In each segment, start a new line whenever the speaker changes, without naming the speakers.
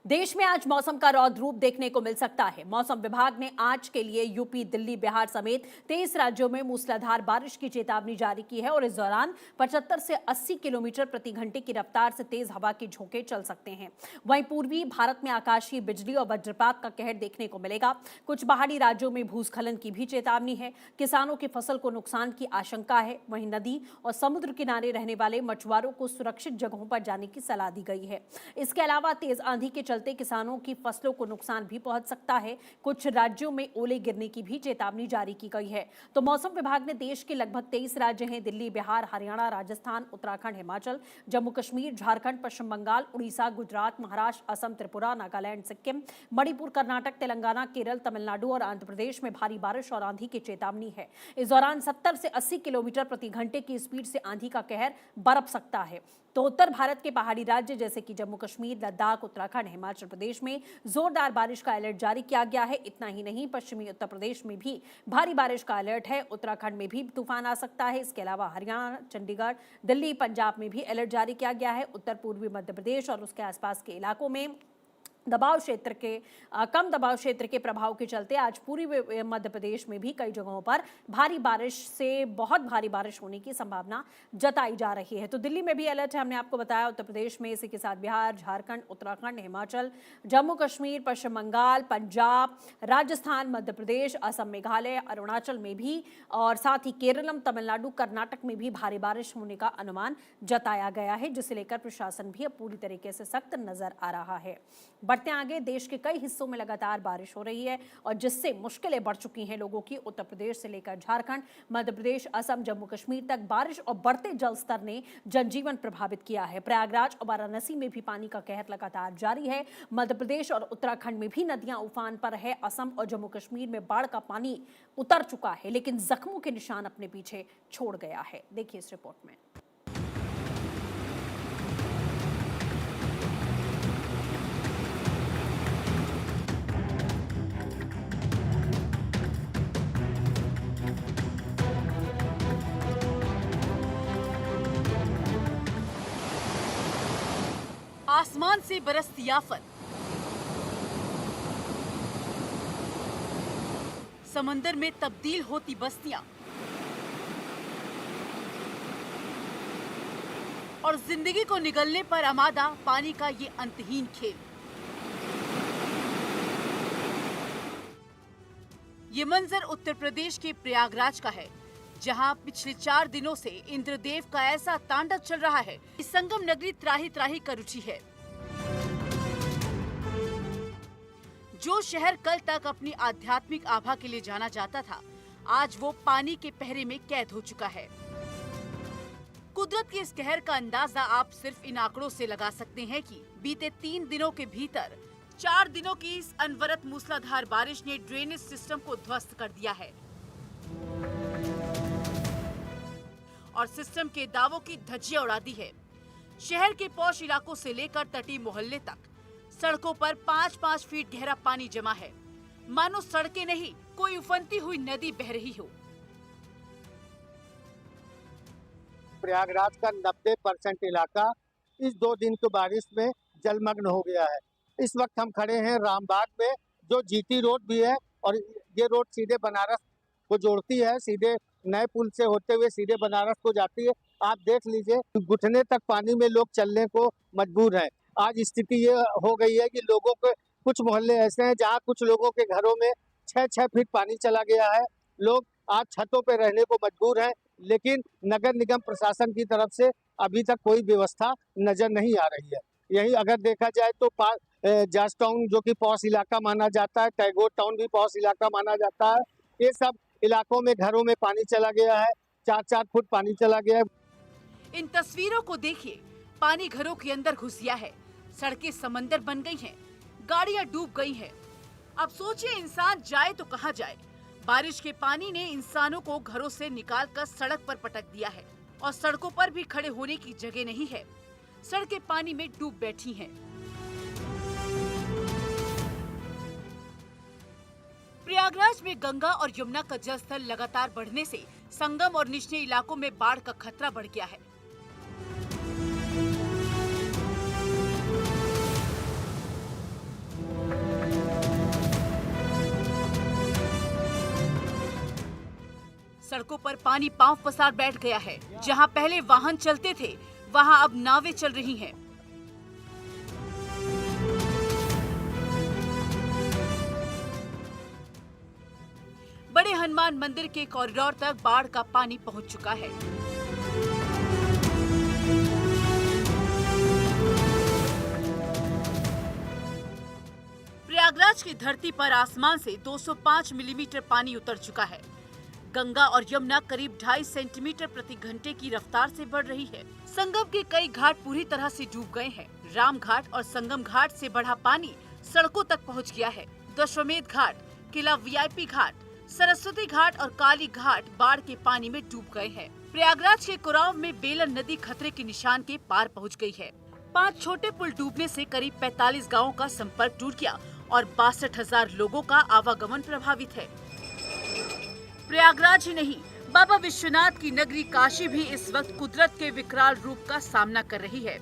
देश में आज मौसम का रौद्र रूप देखने को मिल सकता है। मौसम विभाग ने आज के लिए यूपी, दिल्ली, बिहार समेत 23 राज्यों में मूसलाधार बारिश की चेतावनी जारी की है और इस दौरान 75 से 80 किलोमीटर प्रति घंटे की रफ्तार से तेज हवा के झोंके चल सकते हैं। वहीं पूर्वी भारत में आकाशीय बिजली और वज्रपात का कहर देखने को मिलेगा। कुछ पहाड़ी राज्यों में भूस्खलन की भी चेतावनी है। किसानों की फसल को नुकसान की आशंका है। वहीं नदी और समुद्र किनारे रहने वाले मछुआरों को सुरक्षित जगहों पर जाने की सलाह दी गई है। इसके अलावा तेज आंधी के चलते किसानों की फसलों को नुकसान भी पहुंच सकता है। कुछ राज्यों में ओले गिरने की भी चेतावनी जारी की गई है। तो मौसम विभाग ने देश के लगभग 23 राज्य हैं, दिल्ली, बिहार, हरियाणा, राजस्थान, उत्तराखंड, हिमाचल, जम्मू कश्मीर, झारखंड, पश्चिम बंगाल, उड़ीसा, गुजरात, महाराष्ट्र, असम, त्रिपुरा, नागालैंड, सिक्किम, मणिपुर, कर्नाटक, तेलंगाना, केरल, तमिलनाडु और आंध्र प्रदेश में भारी बारिश और आंधी की चेतावनी है। इस दौरान 70 से 80 किलोमीटर प्रति घंटे की स्पीड से आंधी का कहर बरप सकता है। तो उत्तर भारत के पहाड़ी राज्य जैसे कि जम्मू कश्मीर, लद्दाख, उत्तराखंड, हिमाचल प्रदेश में जोरदार बारिश का अलर्ट जारी किया गया है। इतना ही नहीं, पश्चिमी उत्तर प्रदेश में भी भारी बारिश का अलर्ट है। उत्तराखंड में भी तूफान आ सकता है। इसके अलावा हरियाणा, चंडीगढ़, दिल्ली, पंजाब में भी अलर्ट जारी किया गया है। उत्तर पूर्वी मध्य प्रदेश और उसके आसपास के इलाकों में कम दबाव क्षेत्र के प्रभाव के चलते आज पूरी मध्य प्रदेश में भी कई जगहों पर भारी बारिश से बहुत भारी बारिश होने की संभावना जताई जा रही है। तो दिल्ली में भी अलर्ट है, हमने आपको बताया। उत्तर प्रदेश में इसी के साथ बिहार, झारखंड, उत्तराखंड, हिमाचल, जम्मू कश्मीर, पश्चिम बंगाल, पंजाब, राजस्थान, मध्य प्रदेश, असम, मेघालय, अरुणाचल में भी और साथ ही केरलम, तमिलनाडु, कर्नाटक में भी भारी बारिश होने का अनुमान जताया गया है, जिसे लेकर प्रशासन भी अब पूरी तरीके से सख्त नजर आ रहा है। बढ़ते आगे, देश के कई हिस्सों में लगातार बारिश हो रही है और जिससे मुश्किलें बढ़ चुकी हैं लोगों की। उत्तर प्रदेश से लेकर झारखंड, मध्य प्रदेश, असम, जम्मू कश्मीर तक बारिश और बढ़ते जल स्तर ने जनजीवन प्रभावित किया है। प्रयागराज और वाराणसी में भी पानी का कहर लगातार जारी है। मध्य प्रदेश और उत्तराखंड में भी नदियां उफान पर है। असम और जम्मू कश्मीर में बाढ़ का पानी उतर चुका है, लेकिन जख्मों के निशान अपने पीछे छोड़ गया है। देखिए इस रिपोर्ट में।
आसमान से बरसती आफत, समंदर में तब्दील होती बस्तियां और जिंदगी को निगलने पर आमादा पानी का ये अंतहीन खेल। ये मंजर उत्तर प्रदेश के प्रयागराज का है, जहां पिछले 4 दिनों से इंद्रदेव का ऐसा तांडव चल रहा है कि संगम नगरी त्राही त्राही कर उठी है। जो शहर कल तक अपनी आध्यात्मिक आभा के लिए जाना जाता था, आज वो पानी के पहरे में कैद हो चुका है। कुदरत के इस कहर का अंदाजा आप सिर्फ इन आंकड़ों से लगा सकते हैं कि बीते 3 दिनों के भीतर 4 दिनों की इस अनवरत मूसलाधार बारिश ने ड्रेनेज सिस्टम को ध्वस्त कर दिया है और सिस्टम के दावों की धज्जियां उड़ा दी है। शहर के पौष इलाकों से लेकर तटीय मोहल्ले तक सड़कों पर 5-5 फीट गहरा पानी जमा है, मानो सड़कें नहीं कोई उफनती हुई नदी बह रही हो।
प्रयागराज का 90% इलाका इस 2 दिन की बारिश में जलमग्न हो गया है। इस वक्त हम खड़े हैं रामबाग में, जो जीटी रोड भी है और ये रोड सीधे बनारस को जोड़ती है, सीधे नए पुल से होते हुए सीधे बनारस को जाती है। आप देख लीजिए, घुटने तक पानी में लोग चलने को मजबूर हैं। आज स्थिति ये हो गई है कि लोगों के कुछ मोहल्ले ऐसे हैं जहां कुछ लोगों के घरों में 6-6 फीट पानी चला गया है। लोग आज छतों पे रहने को मजबूर हैं, लेकिन नगर निगम प्रशासन की तरफ से अभी तक कोई व्यवस्था नजर नहीं आ रही है। यही अगर देखा जाए तो जॉर्ज टाउन, जो कि पॉश इलाका माना जाता है, टैगोर टाउन भी पॉश इलाका माना जाता है, ये सब इलाकों में घरों में पानी चला गया है। 4-4 फुट पानी चला गया है।
इन तस्वीरों को देखिए, पानी घरों के अंदर घुस गया है, सड़कें समंदर बन गई हैं, गाड़ियां डूब गई हैं। अब सोचिए इंसान जाए तो कहां जाए। बारिश के पानी ने इंसानों को घरों से निकालकर सड़क पर पटक दिया है और सड़कों पर भी खड़े होने की जगह नहीं है। सड़कें पानी में डूब बैठी हैं। प्रयागराज में गंगा और यमुना का जलस्तर लगातार बढ़ने से संगम और निचले इलाकों में बाढ़ का खतरा बढ़ गया है। सड़कों पर पानी पांव पसार बैठ गया है। जहां पहले वाहन चलते थे, वहां अब नावें चल रही हैं। बड़े हनुमान मंदिर के कॉरिडोर तक बाढ़ का पानी पहुंच चुका है। प्रयागराज की धरती पर आसमान से 205 मिलीमीटर पानी उतर चुका है। गंगा और यमुना करीब 2.5 सेंटीमीटर प्रति घंटे की रफ्तार से बढ़ रही है। संगम के कई घाट पूरी तरह से डूब गए हैं। राम घाट और संगम घाट से बढ़ा पानी सड़कों तक पहुंच गया है। दशमेध घाट, किला वीआईपी घाट, सरस्वती घाट और काली घाट बाढ़ के पानी में डूब गए हैं। प्रयागराज के कुराव में बेलन नदी खतरे के निशान के पार पहुंच गई है। 5 छोटे पुल डूबने से करीब 45 गांवों का संपर्क टूट गया और 62,000 लोगों का आवागमन प्रभावित है। प्रयागराज ही नहीं, बाबा विश्वनाथ की नगरी काशी भी इस वक्त कुदरत के विकराल रूप का सामना कर रही है।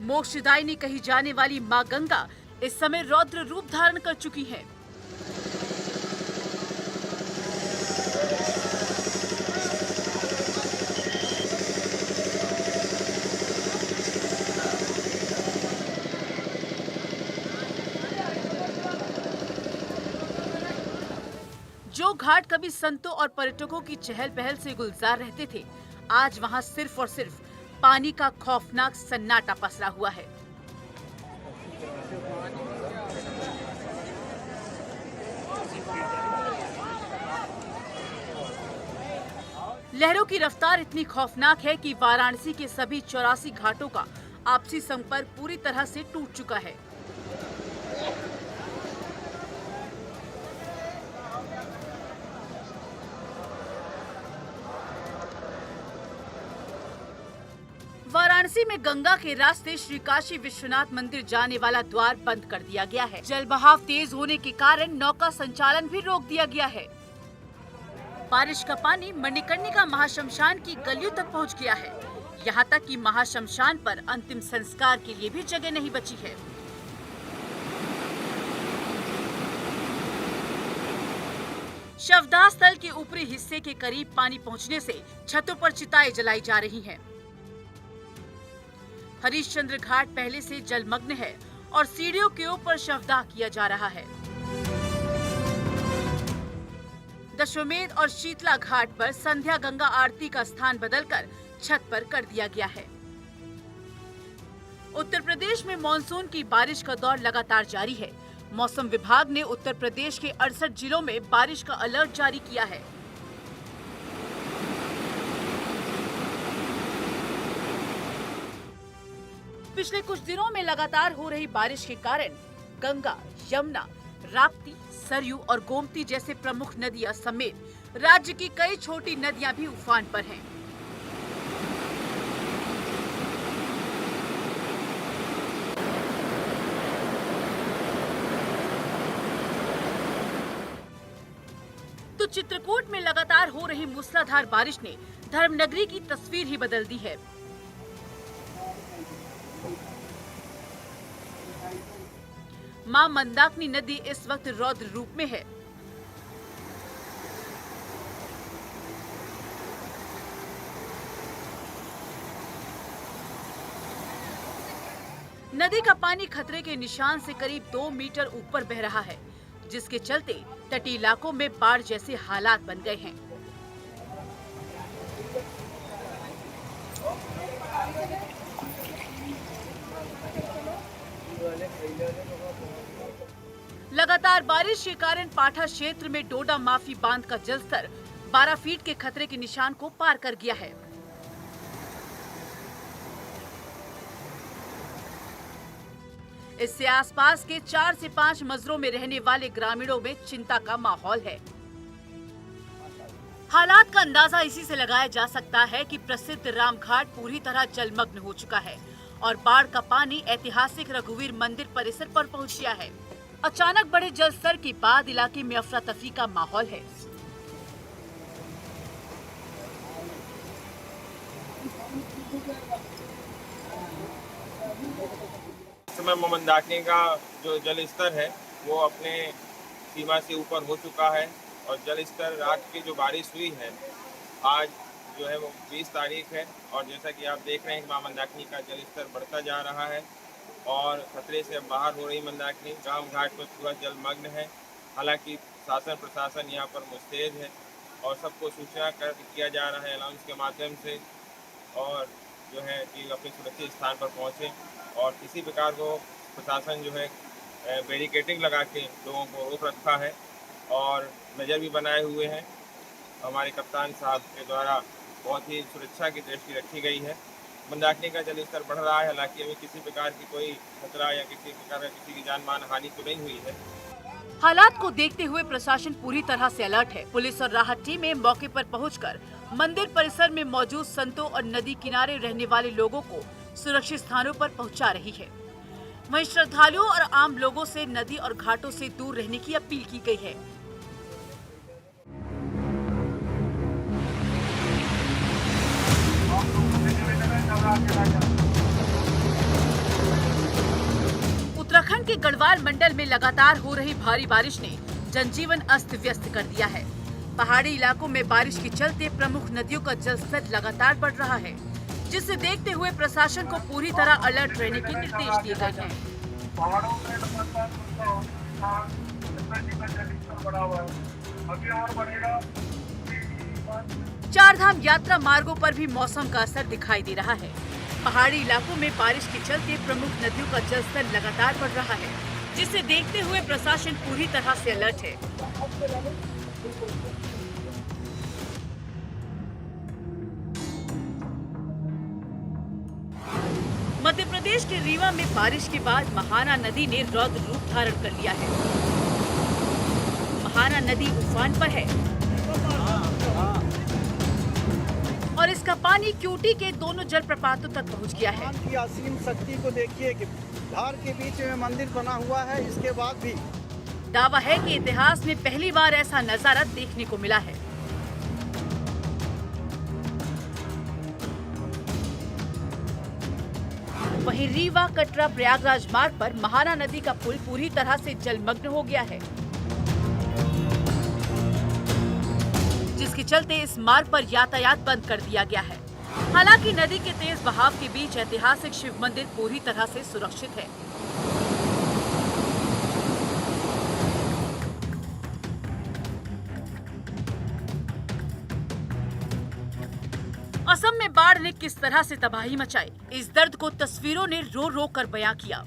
मोक्षदायिनी कही जाने वाली मां गंगा इस समय रौद्र रूप धारण कर चुकी है। जो घाट कभी संतों और पर्यटकों की चहल पहल से गुलजार रहते थे, आज वहां सिर्फ और सिर्फ पानी का खौफनाक सन्नाटा पसरा हुआ है। लहरों की रफ्तार इतनी खौफनाक है कि वाराणसी के सभी 84 घाटों का आपसी संपर्क पूरी तरह से टूट चुका है। वाराणसी में गंगा के रास्ते श्री काशी विश्वनाथ मंदिर जाने वाला द्वार बंद कर दिया गया है। जल बहाव तेज होने के कारण नौका संचालन भी रोक दिया गया है। बारिश का पानी मणिकर्णिका महाश्मशान की गलियों तक पहुंच गया है। यहाँ तक कि महाश्मशान पर अंतिम संस्कार के लिए भी जगह नहीं बची है। शवदाह स्थल के ऊपरी हिस्से के करीब पानी पहुंचने से छतों पर चिताएं जलाई जा रही हैं। हरिश्चंद्र घाट पहले से जलमग्न है और सीढ़ियों के ऊपर शवदाह किया जा रहा है। दशमेध और शीतला घाट पर संध्या गंगा आरती का स्थान बदलकर छत पर कर दिया गया है। उत्तर प्रदेश में मानसून की बारिश का दौर लगातार जारी है। मौसम विभाग ने उत्तर प्रदेश के 68 जिलों में बारिश का अलर्ट जारी किया है। पिछले कुछ दिनों में लगातार हो रही बारिश के कारण गंगा, यमुना, राप्ती, सरयू और गोमती जैसे प्रमुख नदियां समेत राज्य की कई छोटी नदियां भी उफान पर हैं। तो चित्रकूट में लगातार हो रही मूसलाधार बारिश ने धर्मनगरी की तस्वीर ही बदल दी है। मां मंदाकिनी नदी इस वक्त रौद्र रूप में है। नदी का पानी खतरे के निशान से करीब 2 मीटर ऊपर बह रहा है, जिसके चलते तटीय इलाकों में बाढ़ जैसे हालात बन गए हैं। लगातार बारिश के कारण पाठा क्षेत्र में डोडा माफी बांध का जलस्तर 12 फीट के खतरे के निशान को पार कर गया है। इससे आसपास के 4 से 5 मजरों में रहने वाले ग्रामीणों में चिंता का माहौल है। हालात का अंदाजा इसी से लगाया जा सकता है कि प्रसिद्ध रामघाट पूरी तरह जलमग्न हो चुका है और बाढ़ का पानी ऐतिहासिक रघुवीर मंदिर परिसर पर पहुंच गया है। अचानक बढ़े जल स्तर के बाद इलाके में अफरा तफरी का माहौल है।
समय मंदाकिनी का जो जल स्तर है वो अपने सीमा से ऊपर हो चुका है और जल स्तर रात की जो बारिश हुई है आज जो है वो 20 तारीख है और जैसा कि आप देख रहे हैं कि मां मंदाकिनी का जल स्तर बढ़ता जा रहा है और खतरे से अब बाहर हो रही मंदाकिनी। गांव घाट में पूरा जलमग्न है। हालांकि शासन प्रशासन यहाँ पर मुस्तैद है और सबको सूचना किया जा रहा है अनाउंस के माध्यम से और जो है कि अपने सुरक्षित स्थान पर पहुँचें और किसी प्रकार को प्रशासन जो है बैरिकेडिंग लगा के लोगों को रोक रखा है और नज़र भी बनाए हुए हैं। हमारे कप्तान साहब के द्वारा बहुत ही सुरक्षा की दृष्टि रखी गई है। मंदाकिनी का जल स्तर बढ़ रहा है। हालांकि अभी किसी प्रकार की कोई खतरा या किसी प्रकार का किसी की जान मान हानि तो नहीं हुई है।
हालात को देखते हुए प्रशासन पूरी तरह से अलर्ट है। पुलिस और राहत टीमें मौके पर पहुंचकर मंदिर परिसर में मौजूद संतों और नदी किनारे रहने वाले लोगों को सुरक्षित स्थानों पर पहुंचा रही है। वहीं श्रद्धालुओं और आम लोगों से नदी और घाटों से दूर रहने की अपील की गई है। उत्तराखंड के गढ़वाल मंडल में लगातार हो रही भारी बारिश ने जनजीवन अस्त व्यस्त कर दिया है। पहाड़ी इलाकों में बारिश के चलते प्रमुख नदियों का जलस्तर लगातार बढ़ रहा है, जिसे देखते हुए प्रशासन को पूरी तरह अलर्ट रहने के निर्देश दिए गए हैं। चार धाम यात्रा मार्गों पर भी मौसम का असर दिखाई दे रहा है। पहाड़ी इलाकों में बारिश के चलते प्रमुख नदियों का जलस्तर लगातार बढ़ रहा है, जिसे देखते हुए प्रशासन पूरी तरह से अलर्ट है। मध्य प्रदेश के रीवा में बारिश के बाद महाना नदी ने रौद्र रूप धारण कर लिया है। महाना नदी उफान पर है और इसका पानी क्यूटी के दोनों जलप्रपातों तक पहुंच गया है।
की असीम शक्ति को देखिए कि धार के बीच में मंदिर बना हुआ है। इसके बाद भी
दावा है कि इतिहास में पहली बार ऐसा नजारा देखने को मिला है। वहीं रीवा कटरा प्रयागराज मार्ग पर महाना नदी का पुल पूरी तरह से जलमग्न हो गया है, जिसके चलते इस मार्ग पर यातायात बंद कर दिया गया है। हालांकि नदी के तेज बहाव के बीच ऐतिहासिक शिव मंदिर पूरी तरह से सुरक्षित है। असम में बाढ़ ने किस तरह से तबाही मचाई, इस दर्द को तस्वीरों ने रो रो कर बयां किया।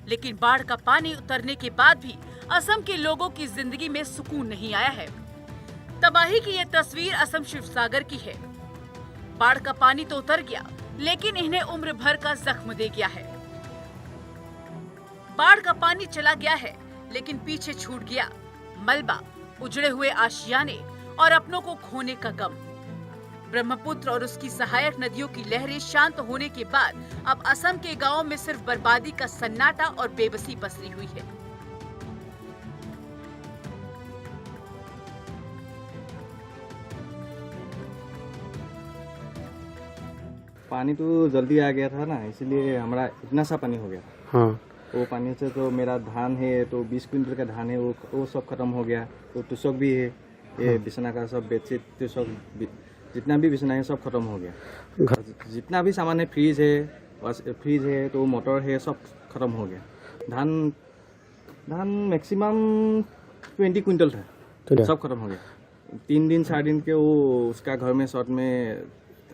लेकिन बाढ़ का पानी उतरने के बाद भी असम के लोगों की जिंदगी में सुकून नहीं आया है। तबाही की ये तस्वीर असम शिवसागर की है। बाढ़ का पानी तो उतर गया, लेकिन इन्हें उम्र भर का जख्म दे गया है। बाढ़ का पानी चला गया है, लेकिन पीछे छूट गया मलबा, उजड़े हुए आशियाने और अपनों को खोने का गम। ब्रह्मपुत्र और उसकी सहायक नदियों की लहरें शांत होने के बाद अब असम के गांवों में सिर्फ बर्बादी का सन्नाटा और बेबसी पसरी हुई है।
पानी तो जल्दी आ गया था ना, इसलिए हमारा इतना सा पानी हो गया।
हाँ।
वो पानी से तो मेरा धान है तो 20 क्विंटल का धान है, वो सब खत्म हो गया। तो तुसक भी है, ये बिछना का सब बेडशीट तुसक जितना भी बिछना है सब खत्म हो गया। जितना भी सामान है, फ्रिज है तो मोटर है, सब खत्म हो गया। धान मैक्सिमम 20 क्विंटल था, तो सब खत्म हो गया। 3 दिन 4 दिन के वो उसका घर में शॉर्ट में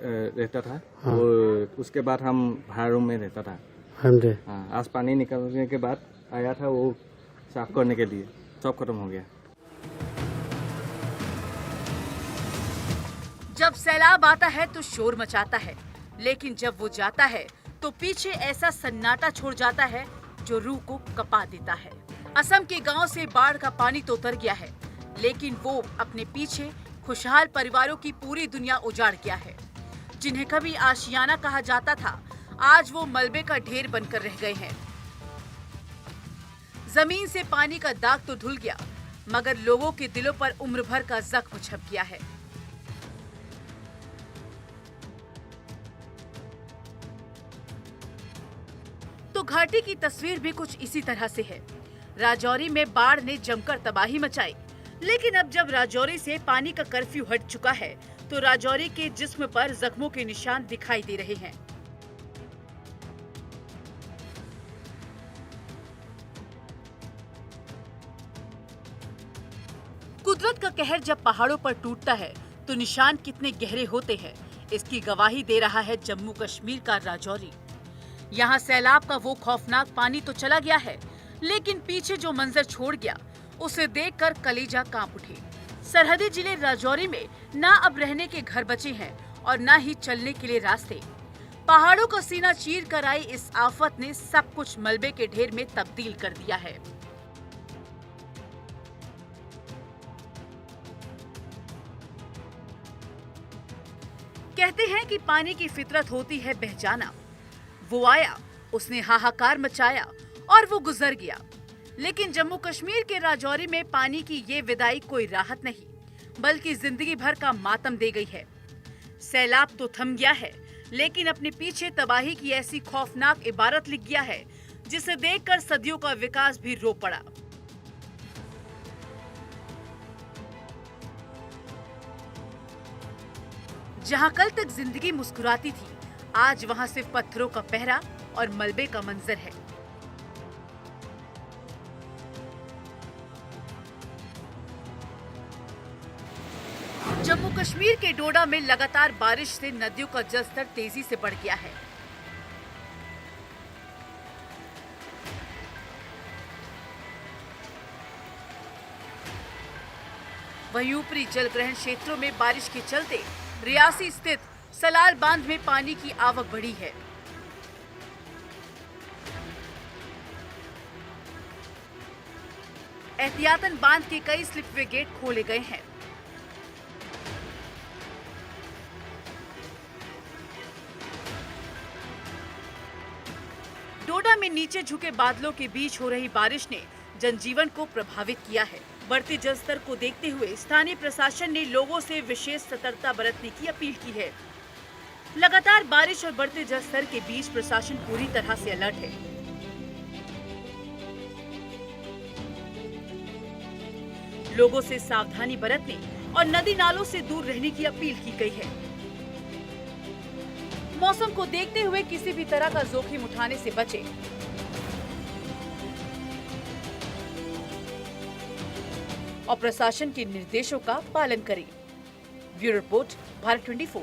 रहता था। हाँ। और उसके बाद हम भाड़ा रूम में रहता था। हाँ, आज पानी निकलने के बाद आया था वो साफ करने के लिए, सब खत्म हो गया।
जब सैलाब आता है तो शोर मचाता है, लेकिन जब वो जाता है तो पीछे ऐसा सन्नाटा छोड़ जाता है जो रूह को कपा देता है। असम के गांव से बाढ़ का पानी तो उतर गया है, लेकिन वो अपने पीछे खुशहाल परिवारों की पूरी दुनिया उजाड़ गया है। जिन्हें कभी आशियाना कहा जाता था, आज वो मलबे का ढेर बनकर रह गए हैं। जमीन से पानी का दाग तो धुल गया, मगर लोगों के दिलों पर उम्र भर का जख्म छप गया है। तो घाटी की तस्वीर भी कुछ इसी तरह से है। राजौरी में बाढ़ ने जमकर तबाही मचाई, लेकिन अब जब राजौरी से पानी का कर्फ्यू हट चुका है तो राजौरी के जिस्म पर जख्मों के निशान दिखाई दे रहे हैं। कुदरत का कहर जब पहाड़ों पर टूटता है तो निशान कितने गहरे होते हैं, इसकी गवाही दे रहा है जम्मू कश्मीर का राजौरी। यहाँ सैलाब का वो खौफनाक पानी तो चला गया है, लेकिन पीछे जो मंजर छोड़ गया उसे देखकर कलेजा कांप उठे। सरहदी जिले राजौरी में ना अब रहने के घर बचे हैं और ना ही चलने के लिए रास्ते। पहाड़ों का सीना चीर कर आई इस आफत ने सब कुछ मलबे के ढेर में तब्दील कर दिया है। कहते हैं कि पानी की फितरत होती है बह जाना। वो आया, उसने हाहाकार मचाया और वो गुजर गया। लेकिन जम्मू कश्मीर के राजौरी में पानी की ये विदाई कोई राहत नहीं, बल्कि जिंदगी भर का मातम दे गई है। सैलाब तो थम गया है, लेकिन अपने पीछे तबाही की ऐसी खौफनाक इबारत लिख गया है जिसे देखकर सदियों का विकास भी रो पड़ा। जहां कल तक जिंदगी मुस्कुराती थी, आज वहां सिर्फ पत्थरों का पहरा और मलबे का मंजर है। जम्मू कश्मीर के डोडा में लगातार बारिश से नदियों का जलस्तर तेजी से बढ़ गया है। वहीं ऊपरी जलग्रहण क्षेत्रों में बारिश के चलते रियासी स्थित सलाल बांध में पानी की आवक बढ़ी है। एहतियातन बांध के कई स्लिपवे गेट खोले गए हैं। डोडा में नीचे झुके बादलों के बीच हो रही बारिश ने जनजीवन को प्रभावित किया है। बढ़ते जलस्तर को देखते हुए स्थानीय प्रशासन ने लोगों से विशेष सतर्कता बरतने की अपील की है। लगातार बारिश और बढ़ते जलस्तर के बीच प्रशासन पूरी तरह से अलर्ट है। लोगों से सावधानी बरतने और नदी नालों से दूर रहने की अपील की गई है। मौसम को देखते हुए किसी भी तरह का जोखिम उठाने से बचें। और प्रशासन के निर्देशों का पालन करें। Bureau report, Bharat 24।